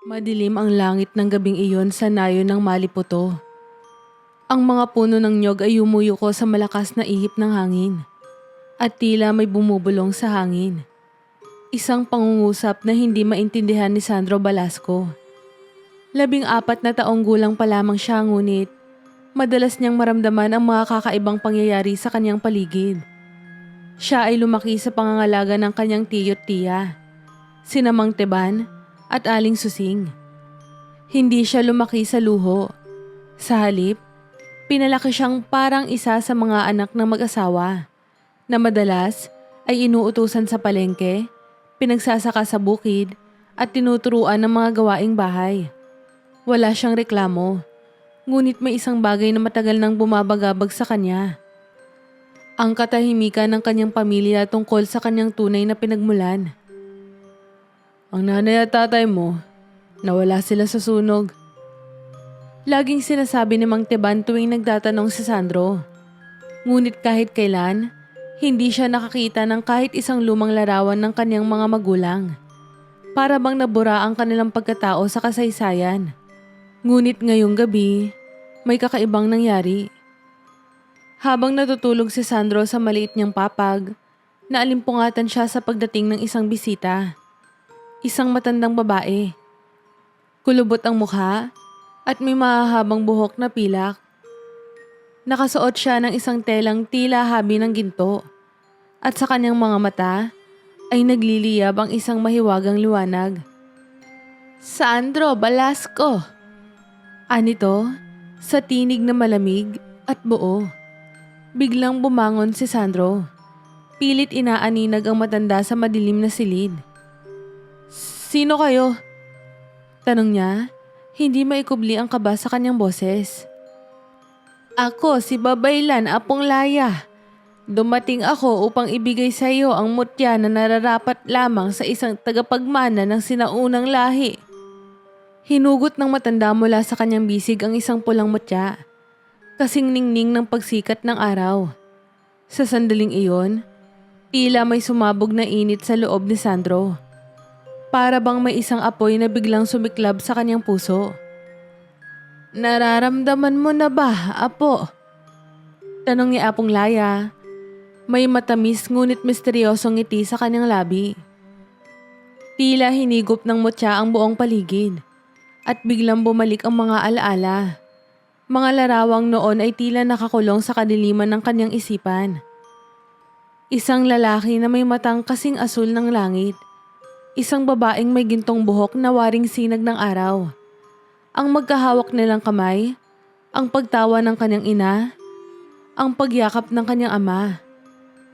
Madilim ang langit ng gabing iyon sa nayon ng maliputo. Ang mga puno ng nyog ay yumuyuko sa malakas na ihip ng hangin at tila may bumubulong sa hangin. Isang pangungusap na hindi maintindihan ni Sandro Balasco. 14 na taong gulang pa lamang siya, ngunit madalas niyang maramdaman ang mga kakaibang pangyayari sa kanyang paligid. Siya ay lumaki sa pangangalaga ng kanyang tiyo't tiya, sina Mang Teban at Aling Susing. Hindi siya lumaki sa luho. Sa halip, pinalaki siyang parang isa sa mga anak ng mag-asawa na madalas ay inuutusan sa palengke, pinagsasaka sa bukid at tinuturuan ng mga gawaing bahay. Wala siyang reklamo, ngunit may isang bagay na matagal nang bumabagabag sa kanya. Ang katahimikan ng kanyang pamilya tungkol sa kanyang tunay na pinagmulan. Ang nanay at tatay mo, nawala sila sa sunog. Laging sinasabi ni Mang Teban tuwing nagtatanong si Sandro. Ngunit kahit kailan, hindi siya nakakita ng kahit isang lumang larawan ng kanyang mga magulang. Para bang nabura ang kanilang pagkatao sa kasaysayan. Ngunit ngayong gabi, may kakaibang nangyari. Habang natutulog si Sandro sa maliit niyang papag, naalimpungatan siya sa pagdating ng isang bisita. Isang matandang babae. Kulubot ang mukha at may mahahabang buhok na pilak. Nakasuot siya ng isang telang tila habi ng ginto at sa kanyang mga mata ay nagliliyab ang isang mahiwagang liwanag. Sandro Balasco! Anito sa tinig na malamig at buo. Biglang bumangon si Sandro. Pilit inaaninag ang matanda sa madilim na silid. Sino kayo? Tanong niya, hindi maikubli ang kaba sa kanyang boses. Ako si Babaylan Apong Laya. Dumating ako upang ibigay sa iyo ang mutya na nararapat lamang sa isang tagapagmana ng sinaunang lahi. Hinugot ng matanda mula sa kanyang bisig ang isang pulang mutya, kasing ningning ng pagsikat ng araw. Sa sandaling iyon, tila may sumabog na init sa loob ni Sandro. Para bang may isang apoy na biglang sumiklab sa kanyang puso. Nararamdaman mo na ba, Apo? Tanong ni Apong Laya. May matamis ngunit misteryosong ngiti sa kanyang labi. Tila hinigop ng mutya ang buong paligid at biglang bumalik ang mga alaala. Mga larawang noon ay tila nakakulong sa kadiliman ng kanyang isipan. Isang lalaki na may matang kasing asul ng langit. Isang babaeng may gintong buhok na waring sinag ng araw. Ang magkahawak nilang kamay, ang pagtawa ng kanyang ina, ang pagyakap ng kanyang ama.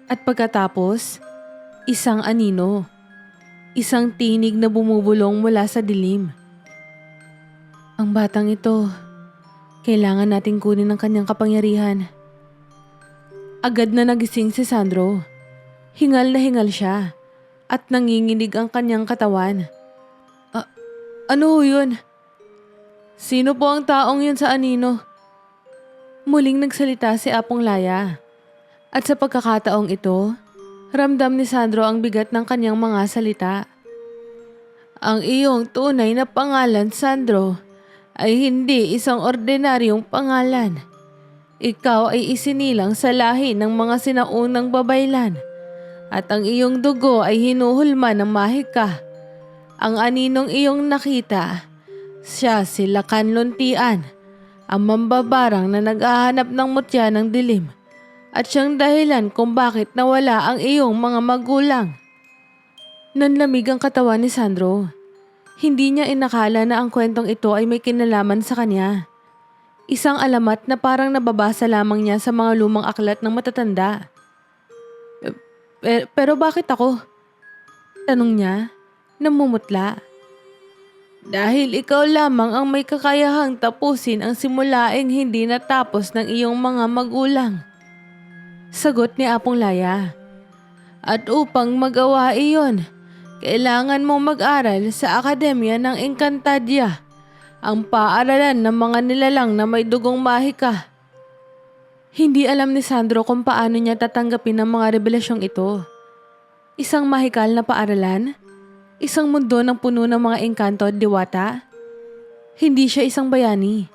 At pagkatapos, isang anino. Isang tinig na bumubulong mula sa dilim. Ang batang ito, kailangan nating kunin ang kanyang kapangyarihan. Agad na nagising si Sandro. Hingal na hingal siya. At nanginginig ang kanyang katawan. Ano yun? Sino po ang taong yun sa anino? Muling nagsalita si Apong Laya. At sa pagkakataong ito, ramdam ni Sandro ang bigat ng kanyang mga salita. Ang iyong tunay na pangalan, Sandro, ay hindi isang ordinaryong pangalan. Ikaw ay isinilang sa lahi ng mga sinaunang babaylan. At ang iyong dugo ay hinuhulma ng mahika. Ang aninong iyong nakita, siya si Lakan Luntian, ang mambabarang na naghahanap ng mutya ng dilim at siyang dahilan kung bakit nawala ang iyong mga magulang. Nanlamig ang katawan ni Sandro. Hindi niya inakala na ang kwentong ito ay may kinalaman sa kanya. Isang alamat na parang nababasa lamang niya sa mga lumang aklat ng matatanda. Pero bakit ako? Tanong niya, namumutla. Dahil ikaw lamang ang may kakayahang tapusin ang simulaing hindi natapos ng iyong mga magulang. Sagot ni Apong Laya. At upang magawa iyon, kailangan mo mag-aral sa Akademya ng Encantadia, ang paaralan ng mga nilalang na may dugong mahika. Hindi alam ni Sandro kung paano niya tatanggapin ang mga revelasyong ito. Isang mahikal na paaralan? Isang mundo ng puno ng mga engkanto at diwata. Hindi siya isang bayani.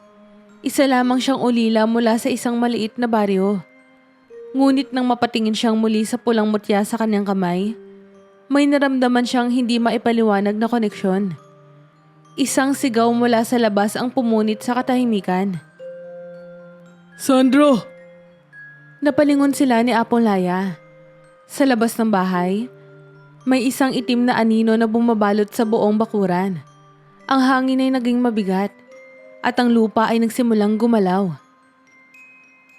Isa lamang siyang ulila mula sa isang maliit na baryo. Ngunit nang mapatingin siyang muli sa pulang mutya sa kanyang kamay, may naramdaman siyang hindi maipaliwanag na koneksyon. Isang sigaw mula sa labas ang pumunit sa katahimikan. Sandro! Napalingon sila ni Apong Laya. Sa labas ng bahay, may isang itim na anino na bumabalot sa buong bakuran. Ang hangin ay naging mabigat at ang lupa ay nagsimulang gumalaw.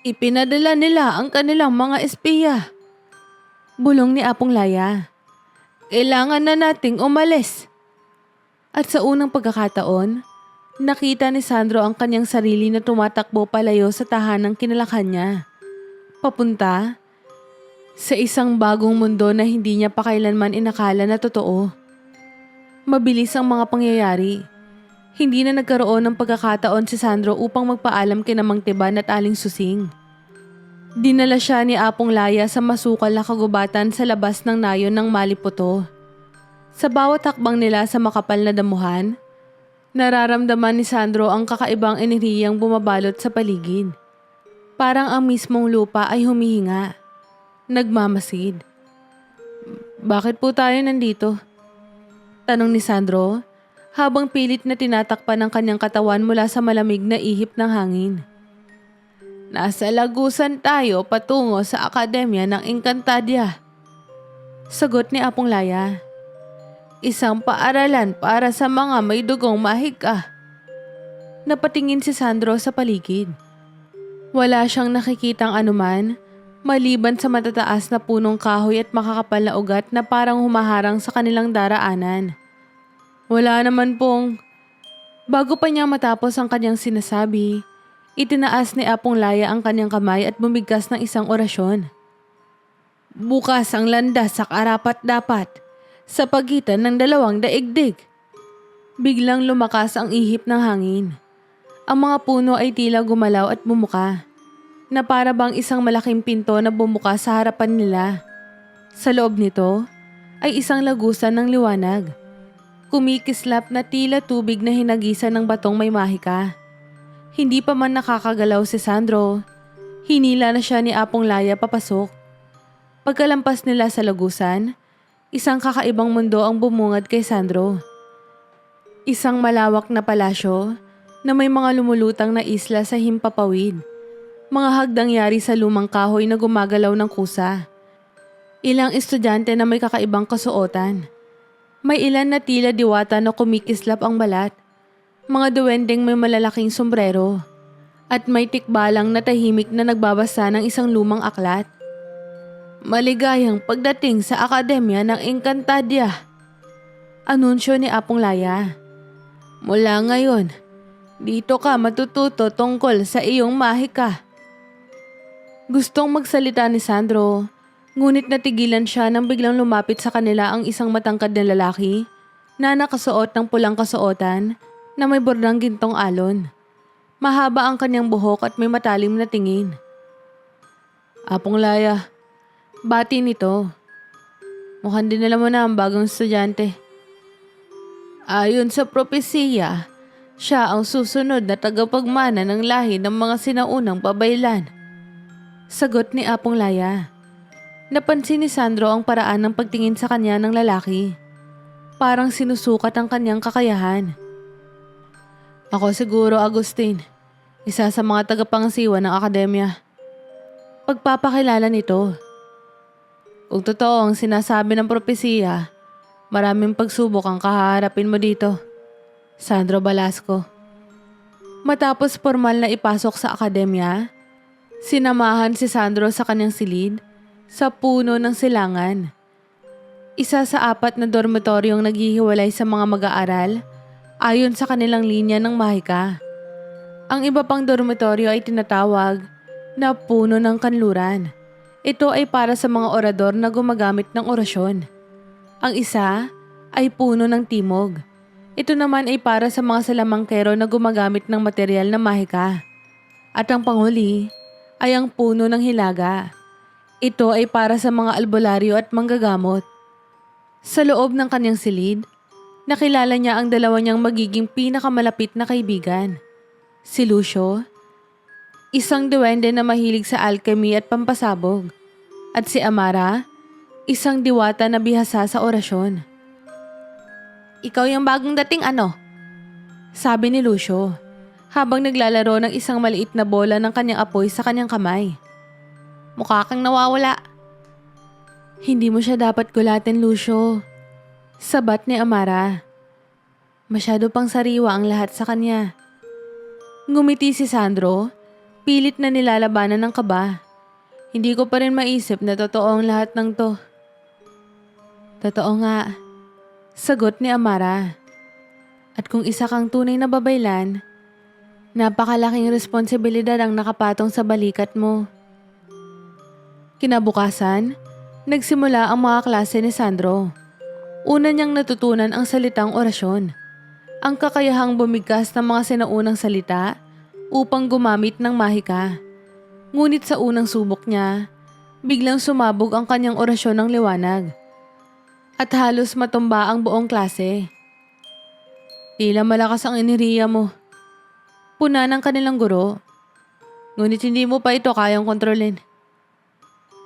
Ipinadala nila ang kanilang mga espiya. Bulong ni Apong Laya. Kailangan na nating umalis. At sa unang pagkakataon, nakita ni Sandro ang kanyang sarili na tumatakbo palayo sa tahanang kinalakhan niya. Papunta sa isang bagong mundo na hindi niya pa kailanman inakala na totoo. Mabilis ang mga pangyayari. Hindi na nagkaroon ng pagkakataon si Sandro upang magpaalam kina Mang Tiban at Aling Susing. Dinala siya ni Apong Laya sa masukal na kagubatan sa labas ng nayon ng Maliputo. Sa bawat hakbang nila sa makapal na damuhan, nararamdaman ni Sandro ang kakaibang enerhiyang bumabalot sa paligid. Parang ang mismong lupa ay humihinga. Nagmamasid. Bakit po tayo nandito? Tanong ni Sandro habang pilit na tinatakpan ng kanyang katawan mula sa malamig na ihip ng hangin. Nasa lagusan tayo patungo sa Akademya ng Encantadia. Sagot ni Apong Laya. Isang paaralan para sa mga may dugong mahika. Napatingin si Sandro sa paligid. Wala siyang nakikitang anuman maliban sa matataas na punong kahoy at makakapal na ugat na parang humaharang sa kanilang daraanan. Wala naman pong... Bago pa niya matapos ang kanyang sinasabi, itinaas ni Apong Laya ang kanyang kamay at bumigkas ng isang orasyon. Bukas ang landas sa karapat-dapat sa pagitan ng dalawang daigdig. Biglang lumakas ang ihip ng hangin. Ang mga puno ay tila gumalaw at bumuka, na para bang isang malaking pinto na bumuka sa harapan nila. Sa loob nito ay isang lagusan ng liwanag. Kumikislap na tila tubig na hinagisan ng batong may mahika. Hindi pa man nakakagalaw si Sandro, hinila na siya ni Apong Laya papasok. Pagkalampas nila sa lagusan, isang kakaibang mundo ang bumungad kay Sandro. Isang malawak na palasyo na may mga lumulutang na isla sa himpapawid. Mga hagdang yari sa lumang kahoy na gumagalaw ng kusa. Ilang estudyante na may kakaibang kasuotan. May ilan na tila diwata na kumikislap ang balat. Mga duwending may malalaking sombrero. At may tikbalang na tahimik na nagbabasa ng isang lumang aklat. Maligayang pagdating sa Akademya ng Encantadia. Anunsyo ni Apong Laya. Mula ngayon, dito ka matututo tungkol sa iyong mahika. Gustong magsalita ni Sandro, ngunit natigilan siya nang biglang lumapit sa kanila ang isang matangkad na lalaki na nakasuot ng pulang kasuotan na may bordang gintong alon. Mahaba ang kanyang buhok at may matalim na tingin. Apong Laya, bati nito. Mukhang dinala mo na ang bagong estudyante. Ayon sa propesiya, siya ang susunod na tagapagmana ng lahi ng mga sinaunang pabaylan. Sagot ni Apong Laya. Napansin ni Sandro ang paraan ng pagtingin sa kanya ng lalaki. Parang sinusukat ang kanyang kakayahan. Ako siguro, Agustin. Isa sa mga tagapangasiwa ng akademya. Pagpapakilala nito. Kung totoo ang sinasabi ng propesiya, maraming pagsubok ang kaharapin mo dito. Sandro Balasco. Matapos formal na ipasok sa akademya, sinamahan si Sandro sa kanyang silid sa puno ng silangan. Isa sa 4 na dormitoryong naghihiwalay sa mga mag-aaral ayon sa kanilang linya ng mahika. Ang iba pang dormitoryo ay tinatawag na puno ng kanluran. Ito ay para sa mga orador na gumagamit ng orasyon. Ang isa ay puno ng timog. Ito naman ay para sa mga salamangkero na gumagamit ng material na mahika. At ang panghuli ay ang puno ng hilaga. Ito ay para sa mga albularyo at manggagamot. Sa loob ng kanyang silid Nakilala niya ang dalawa niyang magiging pinakamalapit na kaibigan. Si Lucio, isang duwende na mahilig sa alchemy at pampasabog. At si Amara, isang diwata na bihasa sa orasyon. Ikaw yung bagong dating ano? Sabi ni Lucio, habang naglalaro ng isang maliit na bola ng kanyang apoy sa kanyang kamay. Mukha kang nawawala. Hindi mo siya dapat gulatin, Lucio. Sabat ni Amara. Masyado pang sariwa ang lahat sa kanya. Ngumiti si Sandro, pilit na nilalabanan ng kaba. Hindi ko pa rin maisip na totoo ang lahat ng to. Totoo nga, sagot ni Amara. At kung isa kang tunay na babaylan, napakalaking responsibilidad ang nakapatong sa balikat mo. Kinabukasan, nagsimula ang mga klase ni Sandro. Una niyang natutunan ang salitang orasyon. Ang kakayahang bumigkas ng mga sinaunang salita upang gumamit ng mahika. Ngunit sa unang subok niya, biglang sumabog ang kanyang orasyon ng liwanag. At halos matumba ang buong klase. Tila malakas ang enerhiya mo. Puna ng kanilang guro. Ngunit hindi mo pa ito kayang kontrolin.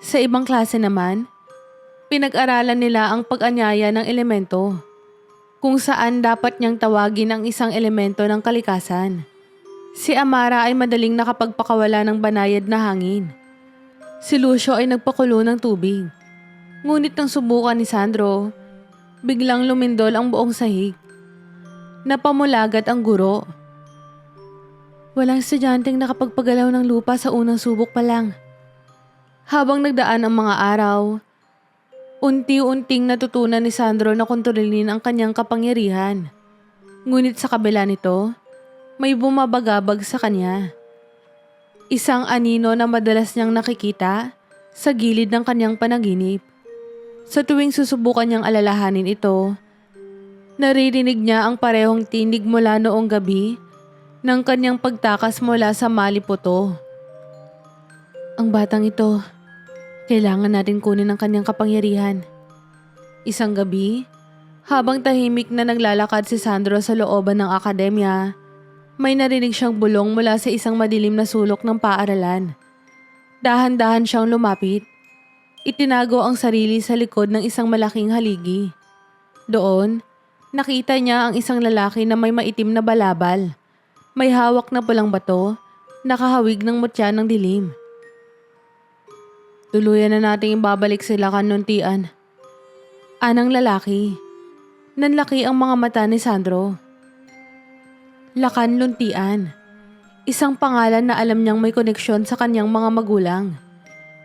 Sa ibang klase naman, pinag-aralan nila ang pag-anyaya ng elemento, kung saan dapat niyang tawagin ang isang elemento ng kalikasan. Si Amara ay madaling nakapagpakawala ng banayad na hangin. Si Lucio ay nagpakulo ng tubig. Ngunit nang subukan ni Sandro, biglang lumindol ang buong sahig. Napamulagat ang guro. Walang estudyanteng nakapagpagalaw ng lupa sa unang subok pa lang. Habang nagdaan ang mga araw, unti-unting natutunan ni Sandro na kontrolin ang kanyang kapangyarihan. Ngunit sa kabila nito, may bumabagabag sa kanya. Isang anino na madalas niyang nakikita sa gilid ng kanyang panaginip. Sa tuwing susubukan niyang alalahanin ito, naririnig niya ang parehong tinig mula noong gabi ng kanyang pagtakas mula sa maliputo. Ang batang ito, kailangan natin kunin ang kanyang kapangyarihan. Isang gabi, habang tahimik na naglalakad si Sandro sa looban ng akademya, may narinig siyang bulong mula sa isang madilim na sulok ng paaralan. Dahan-dahan siyang lumapit. Itinago ang sarili sa likod ng isang malaking haligi. Doon, nakita niya ang isang lalaki na may maitim na balabal. May hawak na pulang bato, nakahawig ng mutya ng dilim. Tuluyan na nating ibabalik sila kanuntian. Anang lalaki. Nanlaki ang mga mata ni Sandro. Lakan Luntian. Isang pangalan na alam niyang may koneksyon sa kanyang mga magulang.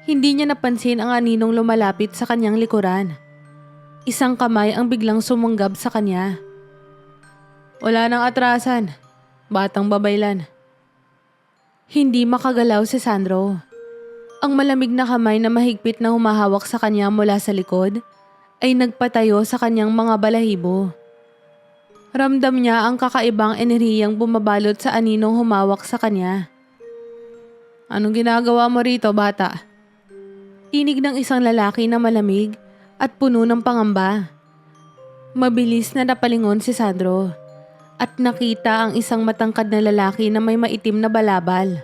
Hindi niya napansin ang aninong lumalapit sa kanyang likuran. Isang kamay ang biglang sumunggab sa kanya. Wala nang atrasan. Batang babaylan. Hindi makagalaw si Sandro. Ang malamig na kamay na mahigpit na humahawak sa kanya mula sa likod ay nagpatayo sa kanyang mga balahibo. Ramdam niya ang kakaibang enerhiyang bumabalot sa aninong humawak sa kanya. Anong ginagawa mo rito, bata? Tinig ng isang lalaki na malamig at puno ng pangamba. Mabilis na napalingon si Sandro at nakita ang isang matangkad na lalaki na may maitim na balabal.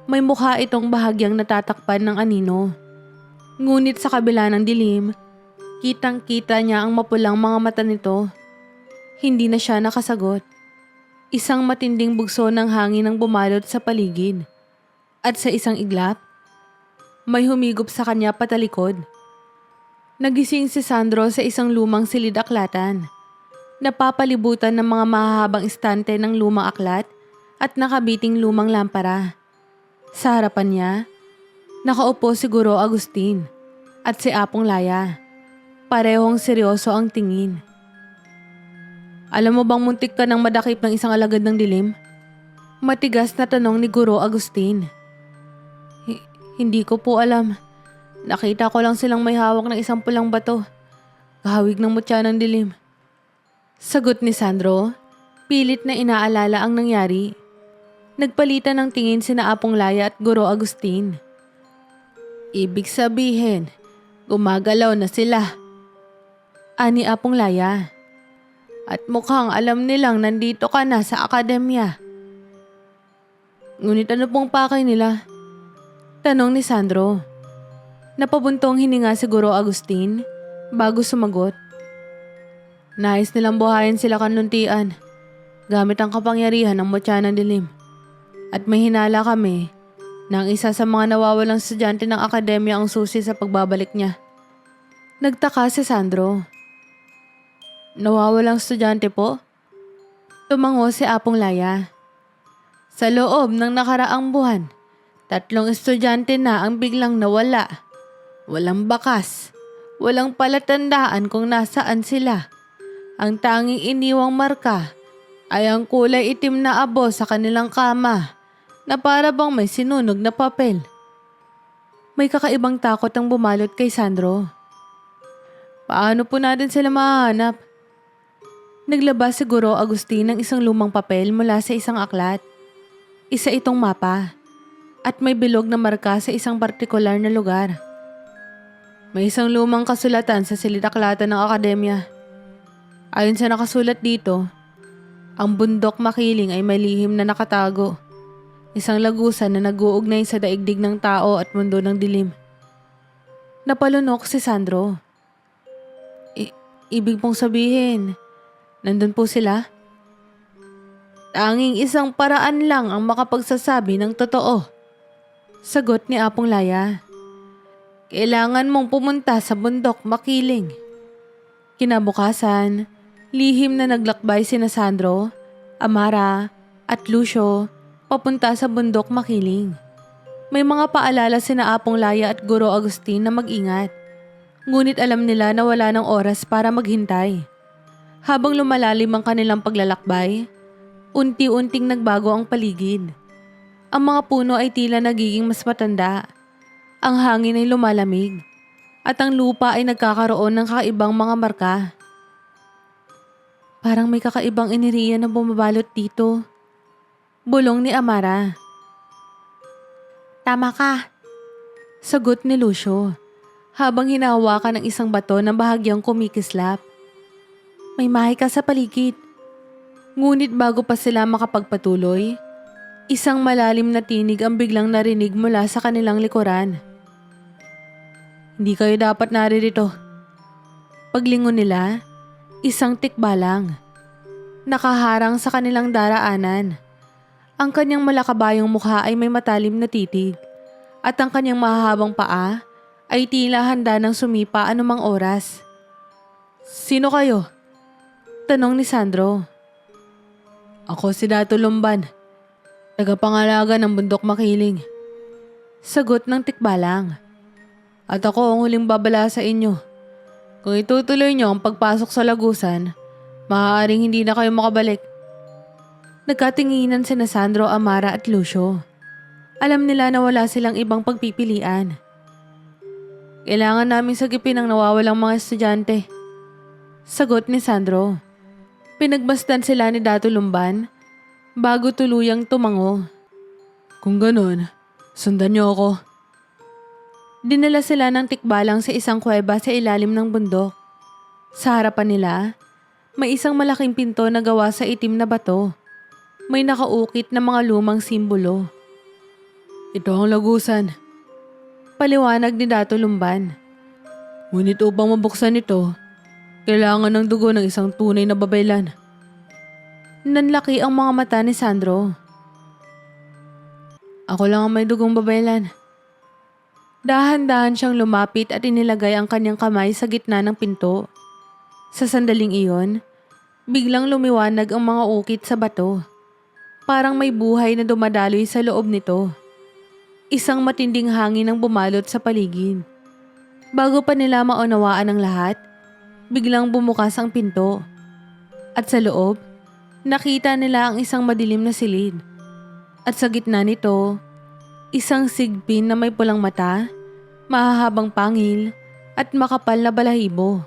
May mukha itong bahagyang natatakpan ng anino. Ngunit sa kabila ng dilim, kitang-kita niya ang mapulang mga mata nito. Hindi na siya nakasagot. Isang matinding bugso ng hangin ang bumalot sa paligid. At sa isang iglap, may humigop sa kanya patalikod. Nagising si Sandro sa isang lumang silid-aklatan. Napapalibutan ng mga mahahabang istante ng lumang aklat at nakabiting lumang lampara. Sa harapan niya, nakaupo si Guro Agustin at si Apong Laya. Parehong seryoso ang tingin. Alam mo bang muntik ka nang madakip ng isang alagad ng dilim? Matigas na tanong ni Guro Agustin. Hindi ko po alam. Nakita ko lang silang may hawak ng isang pulang bato. Kahawig ng mutya ng dilim. Sagot ni Sandro, pilit na inaalala ang nangyari. Nagpalitan ng tingin sina Apong Laya at Guro Agustin. Ibig sabihin, gumagalaw na sila. Ani Apong Laya. At mukhang alam nilang nandito ka na sa akademya. Ngunit ano pong pakay nila? Tanong ni Sandro. Napabuntong hininga siguro Agustin bago sumagot. Nais nilang buhayin sila kanluntian gamit ang kapangyarihan ng mutya ng dilim. At may hinala kami na ang isa sa mga nawawalang estudyante ng akademya ang susi sa pagbabalik niya. Nagtaka si Sandro. Nawawalang estudyante po? Tumango si Apong Laya. Sa loob ng nakaraang buwan, 3 estudyante na ang biglang nawala. Walang bakas, walang palatandaan kung nasaan sila. Ang tanging iniwang marka ay ang kulay itim na abo sa kanilang kama na para bang may sinunog na papel. May kakaibang takot ang bumalot kay Sandro. Paano po natin sila mahanap? Naglabas siguro Agustin ng isang lumang papel mula sa isang aklat. Isa itong mapa at may bilog na marka sa isang partikular na lugar. May isang lumang kasulatan sa silid-aklatan ng akademya. Ayon sa nakasulat dito, ang bundok makiling ay may lihim na nakatago. Isang lagusan na nag-uugnay sa daigdig ng tao at mundo ng dilim. Napalunok si Sandro. Ibig pong sabihin, nandun po sila? Tanging isang paraan lang ang makapagsasabi ng totoo. Sagot ni Apong Laya. Kailangan mong pumunta sa bundok makiling. Kinabukasan, lihim na naglakbay sina Sandro, Amara at Lucio papunta sa bundok makiling. May mga paalala sina Apong Laya at Guro Agustin na mag-ingat. Ngunit alam nila na wala ng oras para maghintay. Habang lumalalim ang kanilang paglalakbay, unti-unting nagbago ang paligid. Ang mga puno ay tila nagiging mas matanda. Ang hangin ay lumalamig. At ang lupa ay nagkakaroon ng kakaibang mga marka. Parang may kakaibang iniriyan na bumabalot dito. Bulong ni Amara. Tama ka. Sagot ni Lucio habang hinahawakan ng isang bato na bahagyang kumikislap. May mahika sa paligid. Ngunit bago pa sila makapagpatuloy, isang malalim na tinig ang biglang narinig mula sa kanilang likuran. Hindi kayo dapat naririto. Paglingon nila, isang tikbalang. Nakaharang sa kanilang daraanan. Ang kanyang malakabayong mukha ay may matalim na titig at ang kanyang mahahabang paa ay tila handa ng sumipa anumang oras. Sino kayo? Tanong ni Sandro. Ako si Dato Lumban, tagapangalaga ng bundok makiling. Sagot ng tikbalang. At ako ang huling babala sa inyo. Kung itutuloy niyo ang pagpasok sa lagusan, maaaring hindi na kayo makabalik. Nagkatinginan sina Sandro, Amara at Lucio. Alam nila na wala silang ibang pagpipilian. Kailangan namin sagipin ang nawawalang mga estudyante. Sagot ni Sandro. Pinagmasdan sila ni Dato Lumban bago tuluyang tumango. Kung ganun, sundan niyo ako. Dinala sila ng tikbalang sa isang kuweba sa ilalim ng bundok. Sa harapan nila, may isang malaking pinto na gawa sa itim na bato. May nakaukit na mga lumang simbolo. Ito ang lagusan. Paliwanag ni Dato Lumban. Ngunit upang mabuksan ito, kailangan ng dugo ng isang tunay na babaylan. Nanlaki ang mga mata ni Sandro. Ako lang ang may dugong babaylan. Dahan-dahan siyang lumapit at inilagay ang kanyang kamay sa gitna ng pinto. Sa sandaling iyon, biglang lumiwanag ang mga ukit sa bato. Parang may buhay na dumadaloy sa loob nito. Isang matinding hangin ang bumalot sa paligid. Bago pa nila maunawaan ang lahat, biglang bumukas ang pinto. At sa loob, nakita nila ang isang madilim na silid. At sa gitna nito, isang sigpin na may pulang mata, mahahabang pangil at makapal na balahibo.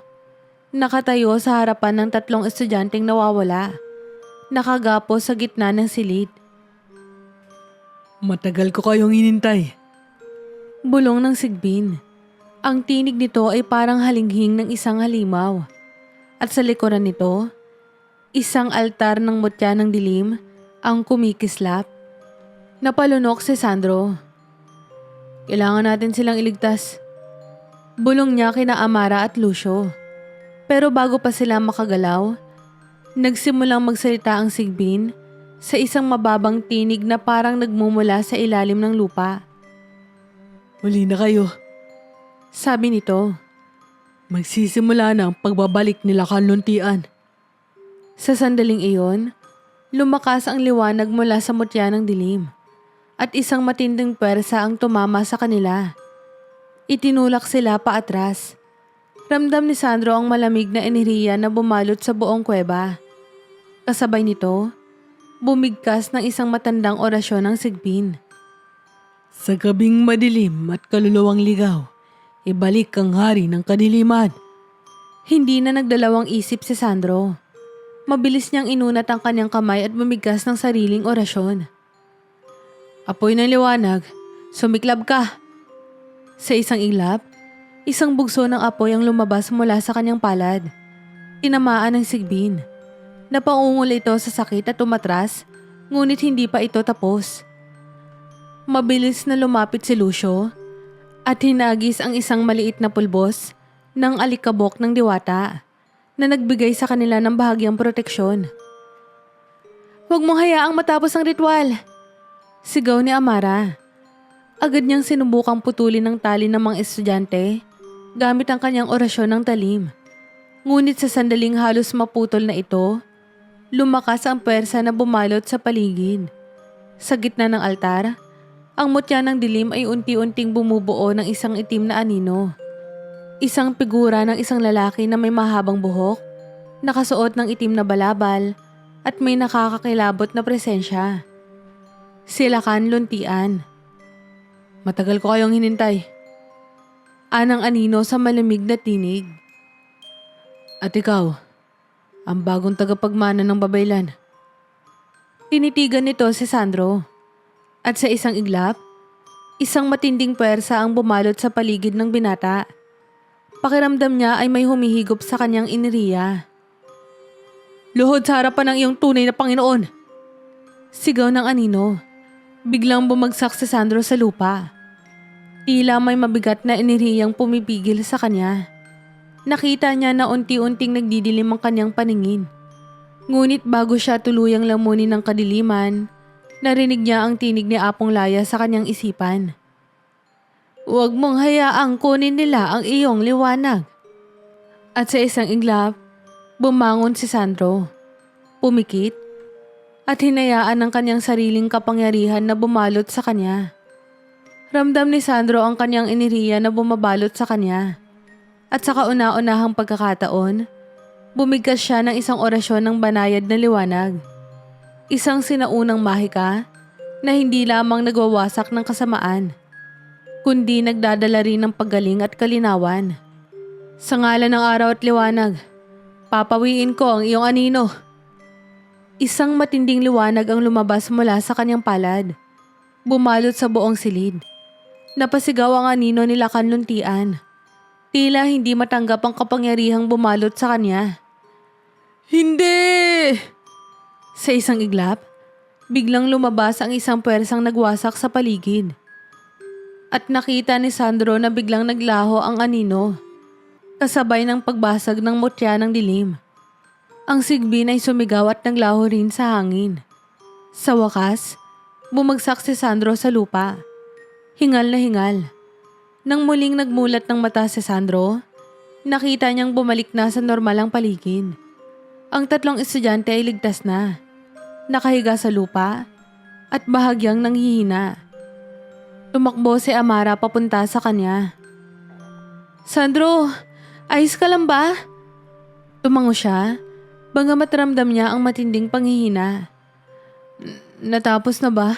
Nakatayo sa harapan ng 3 estudyanteng nawawala. Nakagapo sa gitna ng silid. Matagal ko kayong inintay. Bulong ng sigbin. Ang tinig nito ay parang halinghing ng isang halimaw. At sa likuran nito, Isang altar ng mutya ng dilim ang kumikislap. Napalunok si Sandro. Kailangan natin silang iligtas. Bulong niya kina Amara at Lucio. Pero bago pa sila makagalaw, nagsimulang magsalita ang Sigbin sa isang mababang tinig na parang nagmumula sa ilalim ng lupa. Huli na kayo. Sabi nito. Magsisimula na ang pagbabalik nila kanluntian. Sa sandaling iyon, lumakas ang liwanag mula sa mutya ng dilim at isang matinding pwersa ang tumama sa kanila. Itinulak sila paatras. Ramdam ni Sandro ang malamig na enerhiya na bumalot sa buong kuweba. Kasabay nito, bumigkas ng isang matandang orasyon ng Sigbin. Sa gabing madilim at kaluluwang ligaw, ibalik ang hari ng kadiliman. Hindi na nagdalawang isip si Sandro. Mabilis niyang inunat ang kanyang kamay at bumigkas ng sariling orasyon. Apoy ng liwanag, sumiklab ka. Sa isang iglap, isang bugso ng apoy ang lumabas mula sa kanyang palad. Tinamaan ng Sigbin. Napaungol ito sa sakit at umatras, ngunit hindi pa ito tapos. Mabilis na lumapit si Lucio at hinagis ang isang maliit na pulbos ng alikabok ng diwata na nagbigay sa kanila ng bahagyang proteksyon. Huwag mong hayaang matapos ang ritual, sigaw ni Amara. Agad niyang sinubukang putulin ng tali ng mga estudyante gamit ang kanyang orasyon ng talim. Ngunit sa sandaling halos maputol na ito, lumakas ang pwersa na bumalot sa paligid. Sa gitna ng altar, ang mutya ng dilim ay unti-unting bumubuo ng isang itim na anino. Isang figura ng isang lalaki na may mahabang buhok, nakasuot ng itim na balabal at may nakakakilabot na presensya. Sila kanluntian. Matagal ko kayong hinintay. Anang anino sa malamig na tinig. At ikaw, ang bagong tagapagmana ng babaylan. Tinitigan nito si Sandro. At sa isang iglap, isang matinding pwersa ang bumalot sa paligid ng binata. Pakiramdam niya ay may humihigop sa kanyang ineriya. Luhod sa harapan ng iyong tunay na Panginoon! Sigaw ng anino. Biglang bumagsak si Sandro sa lupa. Tila may mabigat na enerhiyang pumipigil sa kanya. Nakita niya na unti-unting nagdidilim ang kanyang paningin. Ngunit bago siya tuluyang lamunin ng kadiliman, narinig niya ang tinig ni Apong Laya sa kanyang isipan. Huwag mong hayaang kunin nila ang iyong liwanag. At sa isang iglap, bumangon si Sandro. Pumikit at hinayaan ang kanyang sariling kapangyarihan na bumalot sa kanya. Ramdam ni Sandro ang kanyang enerhiya na bumabalot sa kanya. At sa kauna-unahang pagkakataon, bumigkas siya ng isang orasyon ng banayad na liwanag. Isang sinaunang mahika na hindi lamang nagwawasak ng kasamaan, kundi nagdadala rin ng paggaling at kalinawan. Sa ngalan ng araw at liwanag, papawiin ko ang iyong anino. Isang matinding liwanag ang lumabas mula sa kanyang palad, bumalot sa buong silid. Napasigaw ang anino nila kanluntian. Tila hindi matanggap ang kapangyarihang bumalot sa kanya. Hindi! Sa isang iglap, biglang lumabas ang isang pwersang nagwasak sa paligid. At nakita ni Sandro na biglang naglaho ang anino, kasabay ng pagbasag ng mutya ng dilim. Ang Sigbin ay sumigaw at naglaho rin sa hangin. Sa wakas, bumagsak si Sandro sa lupa. Hingal na hingal. Nang muling nagmulat ng mata si Sandro, nakita niyang bumalik na sa normal ang paligid. Ang tatlong estudyante ay ligtas na, nakahiga sa lupa at bahagyang nanghihina. Tumakbo si Amara papunta sa kanya. Sandro, ayos ka lang ba? Tumango siya, bagamat ramdam niya ang matinding panghihina. Natapos na ba?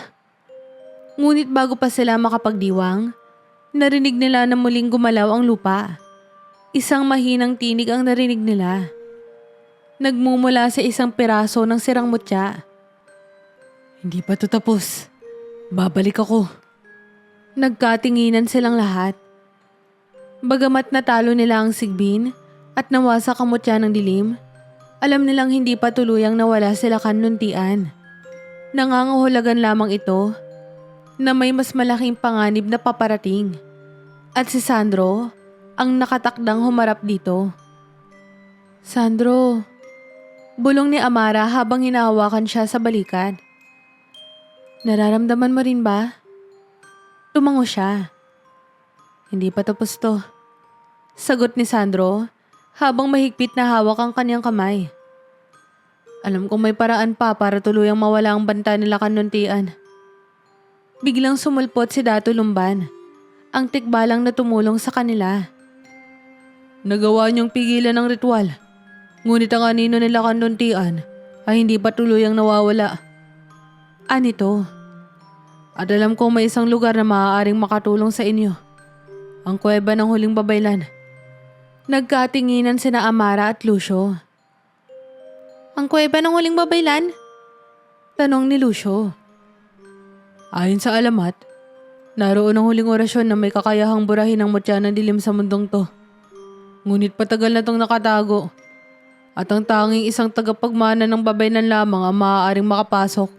Ngunit bago pa sila makapagdiwang, narinig nila na muling gumalaw ang lupa. Isang mahinang tinig ang narinig nila. Nagmumula sa isang piraso ng sirang mutya. Hindi pa to tapos. Babalik ako. Nagkatinginan silang lahat. Bagamat natalo nila ang Sigbin at nawasak ang mutya ng dilim, Alam nilang hindi pa tuluyang nawala sila kanluntian. Nangangahulugan lamang ito na may mas malaking panganib na paparating. At si Sandro ang nakatakdang humarap dito. Sandro, bulong ni Amara habang hinahawakan siya sa balikat. Nararamdaman mo rin ba? Tumango siya. Hindi pa tapos to. Sagot ni Sandro habang mahigpit na hawak ang kanyang kamay. Alam kong may paraan pa para tuluyang mawala ang banta nila kanuntian. Biglang sumulpot si Dato Lumban, ang tikbalang na tumulong sa kanila. Nagawa niyong pigilan ng ritual, ngunit ang anino nila kanuntian ay hindi pa tuluyang nawawala. Anito? At alam kong may isang lugar na maaaring makatulong sa inyo. Ang kuweba ng huling babaylan. Nagkatinginan sina Amara at Lucio. Ang kuweba ng huling babaylan? Tanong ni Lucio. Ayon sa alamat, naroon ang huling orasyon na may kakayahang burahin ang mutya ng dilim sa mundong to. Ngunit patagal na tong nakatago. At ang tanging isang tagapagmana ng babaylan lamang ang maaaring makapasok.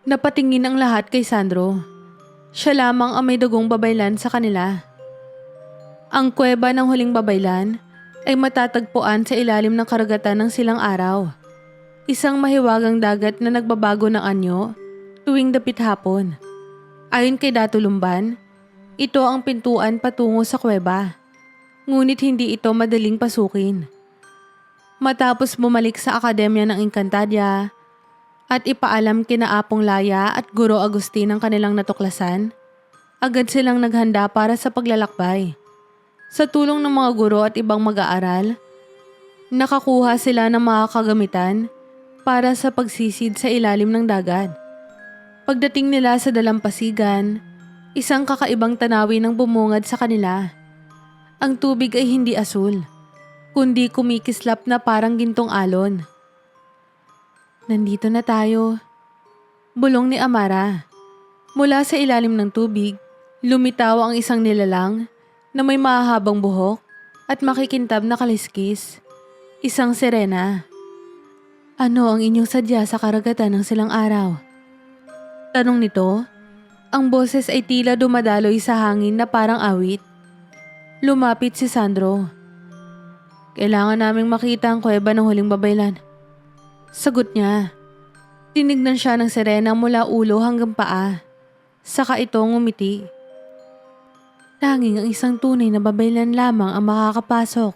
Napatingin ang lahat kay Sandro. Siya lamang ang may dugong babaylan sa kanila. Ang kuweba ng huling babaylan ay matatagpuan sa ilalim ng karagatan ng Silang Araw. Isang mahiwagang dagat na nagbabago ng anyo tuwing dapit hapon. Ayon kay Dato Lumban, ito ang pintuan patungo sa kuweba. Ngunit hindi ito madaling pasukin. Matapos bumalik sa Akademya ng Encantadia at ipaalam kina Apong Laya at Guro Agustin ang kanilang natuklasan, agad silang naghanda para sa paglalakbay. Sa tulong ng mga guro at ibang mag-aaral, nakakuha sila ng mga kagamitan para sa pagsisid sa ilalim ng dagat. Pagdating nila sa dalampasigan, isang kakaibang tanawin ang bumungad sa kanila. Ang tubig ay hindi asul, kundi kumikislap na parang gintong alon. Nandito na tayo. Bulong ni Amara. Mula sa ilalim ng tubig, lumitaw ang isang nilalang na may mahahabang buhok at makikintab na kaliskis. Isang sirena. Ano ang inyong sadya sa karagatan ng Silang Araw? Tanong nito. Ang boses ay tila dumadaloy sa hangin na parang awit. Lumapit si Sandro. Kailangan naming makita ang kuweba ng huling babaylan. Sagot niya. Tinignan siya ng sirena mula ulo hanggang paa. Saka ito ngumiti. Tanging ang isang tunay na babaylan lamang ang makakapasok.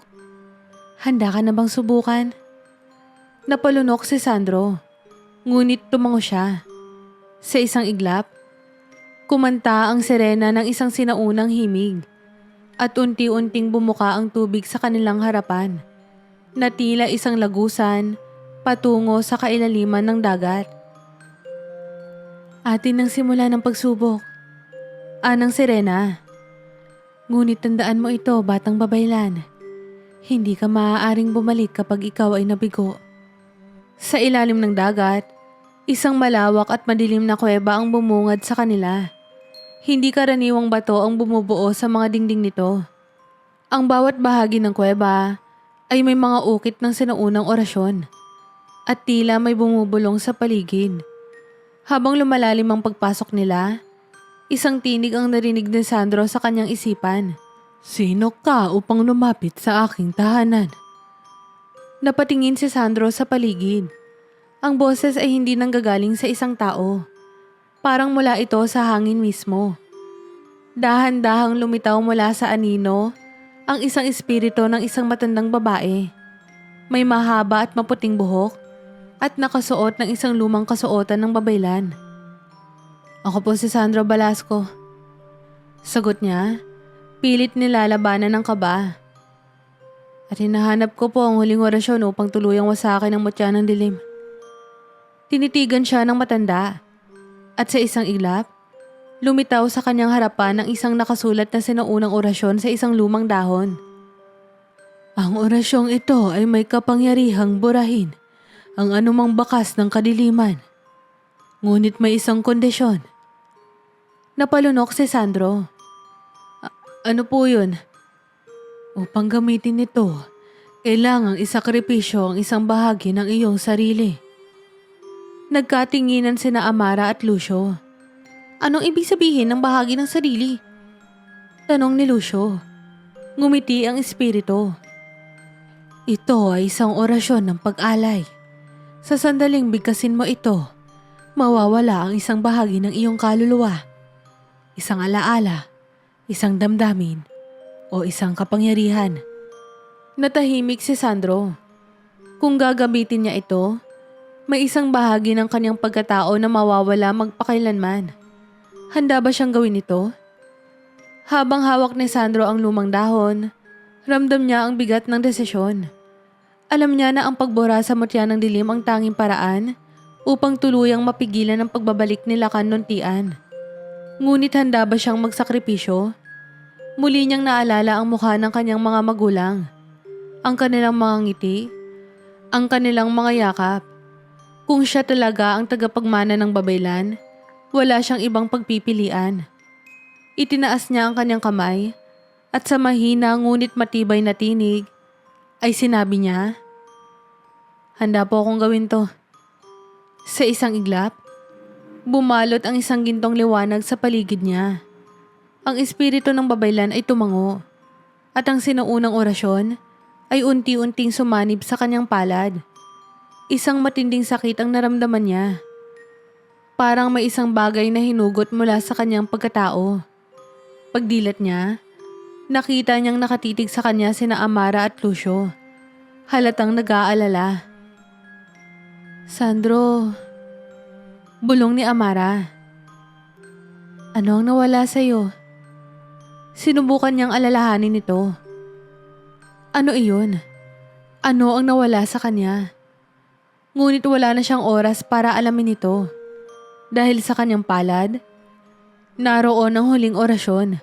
Handa ka na bang subukan? Napalunok si Sandro. Ngunit tumango siya. Sa isang iglap, kumanta ang sirena ng isang sinaunang himig. At unti-unting bumuka ang tubig sa kanilang harapan. Na tila isang lagusan patungo sa kailaliman ng dagat. Atin ang simula ng pagsubok. Anang sirena. Ngunit tandaan mo ito, batang babaylan. Hindi ka maaaring bumalik kapag ikaw ay nabigo. Sa ilalim ng dagat, isang malawak at madilim na kuweba ang bumungad sa kanila. Hindi karaniwang bato ang bumubuo sa mga dingding nito. Ang bawat bahagi ng kuweba ay may mga ukit ng sinaunang orasyon. At tila may bumubulong sa paligid. Habang lumalalim ang pagpasok nila, isang tinig ang narinig ni Sandro sa kanyang isipan. Sino ka upang lumapit sa aking tahanan? Napatingin si Sandro sa paligid. Ang boses ay hindi nanggagaling sa isang tao. Parang mula ito sa hangin mismo. Dahan-dahang lumitaw mula sa anino ang isang espiritu ng isang matandang babae. May mahaba at maputing buhok at nakasuot ng isang lumang kasuotan ng babaylan. Ako po si Sandro Balasco. Sagot niya, pilit nilalabanan ng kaba. At hinahanap ko po ang huling orasyon upang tuluyang wasakin ang mutya ng dilim. Tinitigan siya ng matanda. At sa isang iglap, lumitaw sa kanyang harapan ang isang nakasulat na sinaunang orasyon sa isang lumang dahon. Ang orasyong ito ay may kapangyarihang burahin ang anumang bakas ng kadiliman. Ngunit may isang kondisyon. Napalunok si Sandro. Ano po yun? Upang gamitin ito, Kailangang isakripisyo ang isang bahagi ng iyong sarili. Nagkatinginan sina Amara at Lucio. Anong ibig sabihin ng bahagi ng sarili? Tanong ni Lucio. Ngumiti ang espiritu. Ito ay isang orasyon ng pag-alay. Sa sandaling bigkasin mo ito, mawawala ang isang bahagi ng iyong kaluluwa. Isang alaala, isang damdamin, o isang kapangyarihan. Natahimik si Sandro. Kung gagamitin niya ito, may isang bahagi ng kanyang pagkatao na mawawala magpakailanman. Handa ba siyang gawin ito? Habang hawak ni Sandro ang lumang dahon, ramdam niya ang bigat ng desisyon. Alam niya na ang pagbura sa mutya ng dilim ang tanging paraan upang tuluyang mapigilan ang pagbabalik nila kanluntian. Ngunit handa ba siyang magsakripisyo? Muli niyang naalala ang mukha ng kanyang mga magulang, ang kanilang mga ngiti, ang kanilang mga yakap. Kung siya talaga ang tagapagmana ng babaylan, wala siyang ibang pagpipilian. Itinaas niya ang kanyang kamay at sa mahina ngunit matibay na tinig ay sinabi niya, "Handa po akong gawin to." Sa isang iglap, bumalot ang isang gintong liwanag sa paligid niya. Ang espiritu ng babaylan ay tumango at ang sinuunang orasyon ay unti-unting sumanib sa kanyang palad. Isang matinding sakit ang naramdaman niya. Parang may isang bagay na hinugot mula sa kanyang pagkatao. Pagdilat niya, nakita niyang nakatitig sa kanya sina Amara at Lucio. Halatang nag-aalala. "Sandro," bulong ni Amara. "Ano ang nawala sa'yo?" Sinubukan niyang alalahanin ito. Ano iyon? Ano ang nawala sa kanya? Ngunit wala na siyang oras para alamin ito. Dahil sa kanyang palad, naroon ang huling orasyon.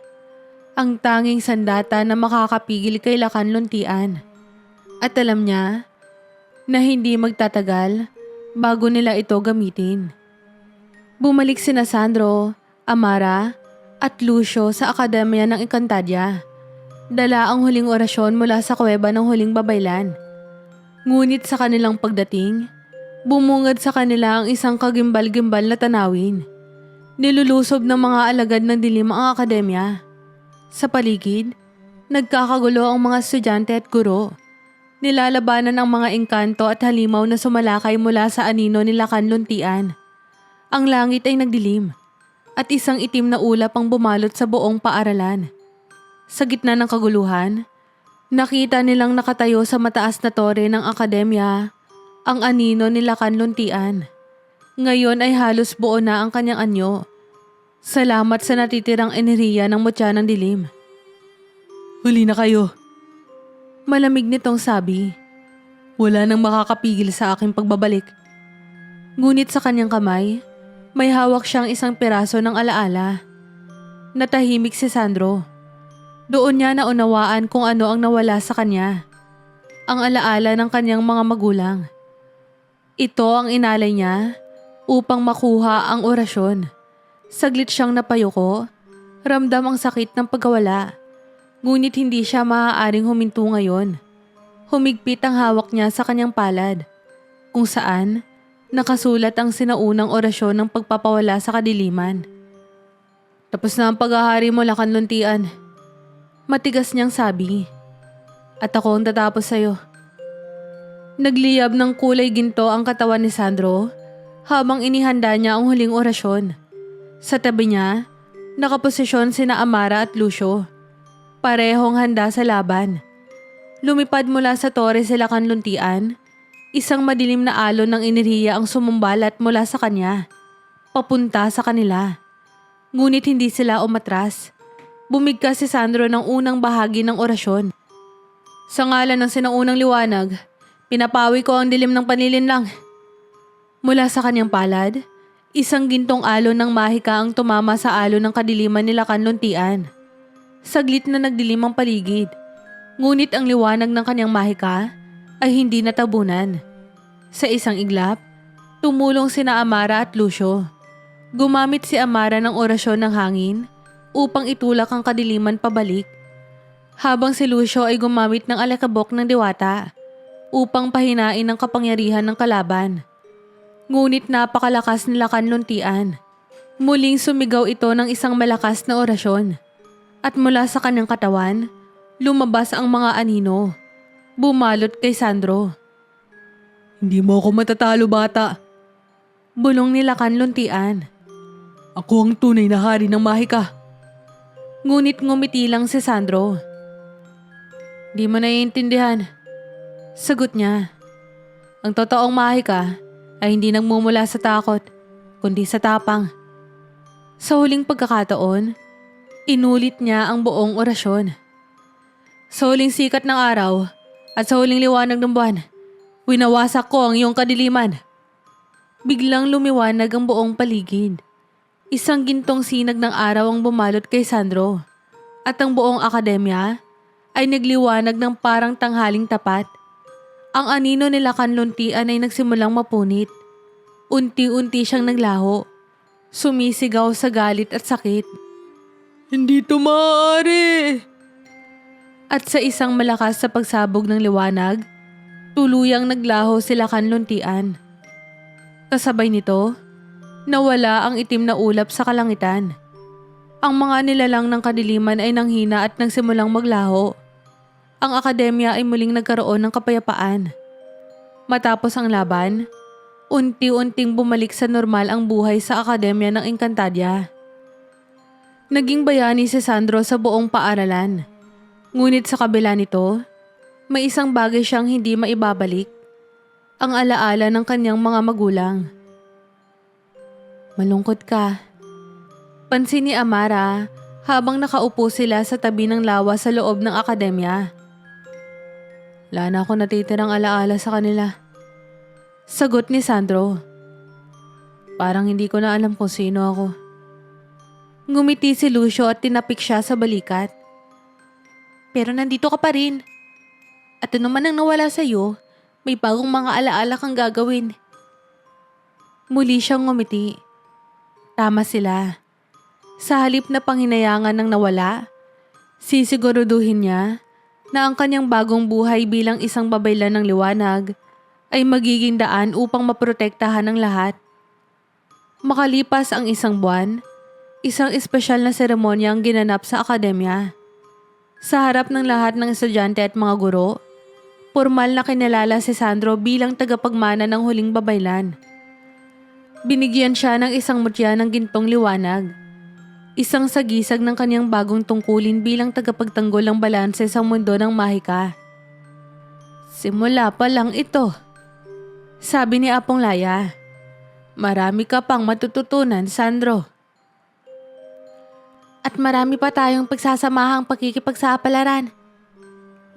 Ang tanging sandata na makakapigil kay kanluntian. At alam niya na hindi magtatagal bago nila ito gamitin. Bumalik sina Sandro, Amara at Lucio sa akademya ng Encantadia. Dala ang huling orasyon mula sa kuweba ng huling babaylan. Ngunit sa kanilang pagdating, bumungad sa kanila ang isang kagimbal-gimbal na tanawin. Nilulusob ng mga alagad ng dilim ang akademya. Sa paligid, nagkakagulo ang mga estudyante at guro. Nilalabanan ang mga engkanto at halimaw na sumalakay mula sa anino nila kanluntian. Ang langit ay nagdilim at isang itim na ulap ang bumalot sa buong paaralan. Sa gitna ng kaguluhan, nakita nilang nakatayo sa mataas na tore ng akademya ang anino nila kanluntian. Ngayon ay halos buo na ang kanyang anyo. Salamat sa natitirang enerhiya ng mutya ng dilim. "Huli na kayo." Malamig nitong sabi. "Wala nang makakapigil sa aking pagbabalik." Ngunit sa kanyang kamay, may hawak siyang isang piraso ng alaala. Natahimik si Sandro. Doon niya naunawaan kung ano ang nawala sa kanya. Ang alaala ng kanyang mga magulang. Ito ang inalay niya upang makuha ang orasyon. Saglit siyang napayuko, ramdam ang sakit ng pagkawala. Ngunit hindi siya maaaring huminto ngayon. Humigpit ang hawak niya sa kanyang palad, kung saan nakasulat ang sinaunang orasyon ng pagpapawala sa kadiliman. "Tapos na ang paghahari mo, kanluntian," matigas niyang sabi. "At ako ang tatapos sa'yo." Nagliyab ng kulay ginto ang katawan ni Sandro habang inihanda niya ang huling orasyon. Sa tabi niya, nakaposisyon sina Amara at Lucio. Parehong handa sa laban. Lumipad mula sa tore sila kanluntian. Isang madilim na alon ng enerhiya ang sumumbalat mula sa kanya, papunta sa kanila. Ngunit hindi sila umatras. Bumigkas si Sandro ng unang bahagi ng orasyon. "Sa ngalan ng sinaunang liwanag, pinapawi ko ang dilim ng panlilinlang." Mula sa kanyang palad, isang gintong alon ng mahika ang tumama sa alon ng kadiliman nila kanluntian. Saglit na nagdilim ang paligid. Ngunit ang liwanag ng kanyang mahika ay hindi natabunan. Sa isang iglap, tumulong sina Amara at Lucio. Gumamit si Amara ng orasyon ng hangin upang itulak ang kadiliman pabalik. habang si Lucio ay gumamit ng alikabok ng diwata upang pahinain ang kapangyarihan ng kalaban. Ngunit napakalakas nila kanluntian. Muling sumigaw ito ng isang malakas na orasyon. At mula sa kanyang katawan, lumabas ang mga anino. Bumalot kay Sandro. "Hindi mo ako matatalo, bata." Bulong nila kanluntian. "Ako ang tunay na hari ng Mahika." Ngunit ngumiti lang si Sandro. "Di mo naiintindihan." Sagot niya. "Ang totoong Mahika ay hindi nagmumula sa takot, kundi sa tapang." Sa huling pagkakataon, inulit niya ang buong orasyon. "Sa huling sikat ng araw at sa huling liwanag ng buwan, winawasak ko ang iyong kadiliman." Biglang lumiwanag ang buong paligid. Isang gintong sinag ng araw ang bumalot kay Sandro. At ang buong akademya ay nagliwanag ng parang tanghaling tapat. Ang anino nila kanluntian ay nagsimulang mapunit. Unti-unti siyang naglaho. Sumisigaw sa galit at sakit. "Hindi to maaari!" At sa isang malakas sa pagsabog ng liwanag, tuluyang naglaho sila kanluntian. Kasabay nito, nawala ang itim na ulap sa kalangitan. Ang mga nilalang ng kadiliman ay nanghina at nagsimulang maglaho. Ang akademya ay muling nagkaroon ng kapayapaan. Matapos ang laban, unti-unting bumalik sa normal ang buhay sa akademya ng Encantadia. Naging bayani si Sandro sa buong paaralan. Ngunit sa kabila nito, may isang bagay siyang hindi maibabalik. Ang alaala ng kanyang mga magulang. "Malungkot ka." Pansin ni Amara habang nakaupo sila sa tabi ng lawa sa loob ng akademya. "Wala na ako natitirang alaala sa kanila." Sagot ni Sandro. "Parang hindi ko na alam kung sino ako." Ngumiti si Lucio at tinapik siya sa balikat. "Pero nandito ka pa rin. At ano man ang nawala sa'yo, may bagong mga alaala kang gagawin." Muli siyang ngumiti. Tama sila. Sa halip na panghinayangan ng nawala, sisiguraduhin niya na ang kanyang bagong buhay bilang isang babaylan ng liwanag ay magiging daan upang maprotektahan ng lahat. Makalipas ang isang buwan, isang espesyal na seremonya ang ginanap sa akademya. Sa harap ng lahat ng estudyante at mga guro, formal na kinilala si Sandro bilang tagapagmana ng huling babaylan. Binigyan siya ng isang mutya ng gintong liwanag. Isang sagisag ng kanyang bagong tungkulin bilang tagapagtanggol ng balanse sa mundo ng Mahika. "Simula pa lang ito," sabi ni Apong Laya. "Marami ka pang matututunan, Sandro. At marami pa tayong pagsasamahang pakikipagsapalaran,"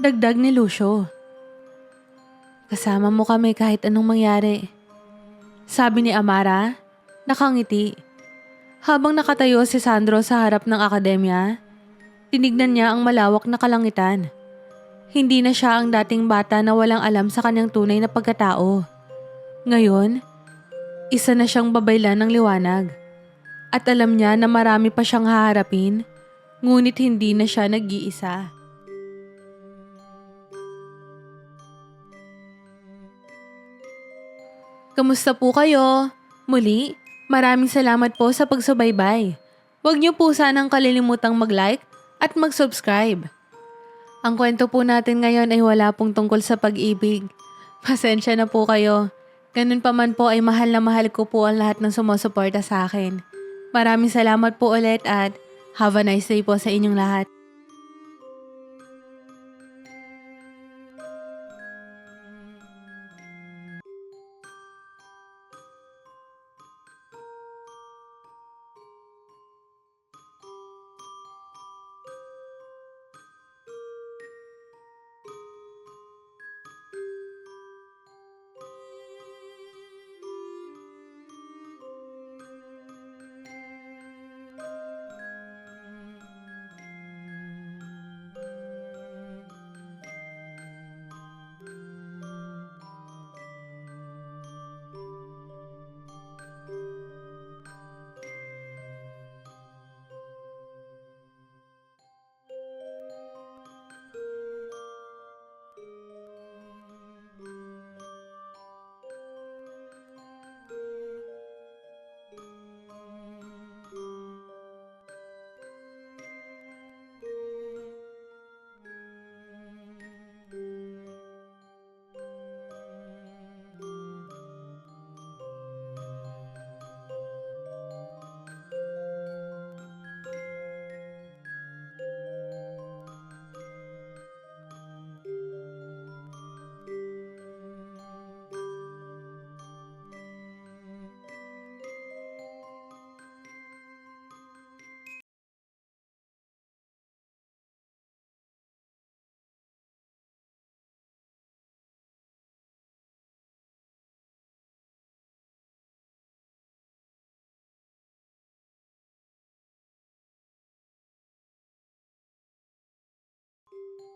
dagdag ni Lucio. "Kasama mo kami kahit anong mangyari," sabi ni Amara, nakangiti. Habang nakatayo si Sandro sa harap ng akademya, tinignan niya ang malawak na kalangitan. Hindi na siya ang dating bata na walang alam sa kanyang tunay na pagkatao. Ngayon, isa na siyang babaylan ng liwanag. At alam niya na marami pa siyang haharapin, ngunit hindi na siya nag-iisa. Kamusta po kayo? Muli, maraming salamat po sa pagsubaybay. Huwag niyo po sanang kalilimutang mag-like at mag-subscribe. Ang kwento po natin ngayon ay wala pong tungkol sa pag-ibig. Pasensya na po kayo. Ganun pa man po ay mahal na mahal ko po ang lahat ng sumusuporta sa akin. Maraming salamat po ulit at have a nice day po sa inyong lahat.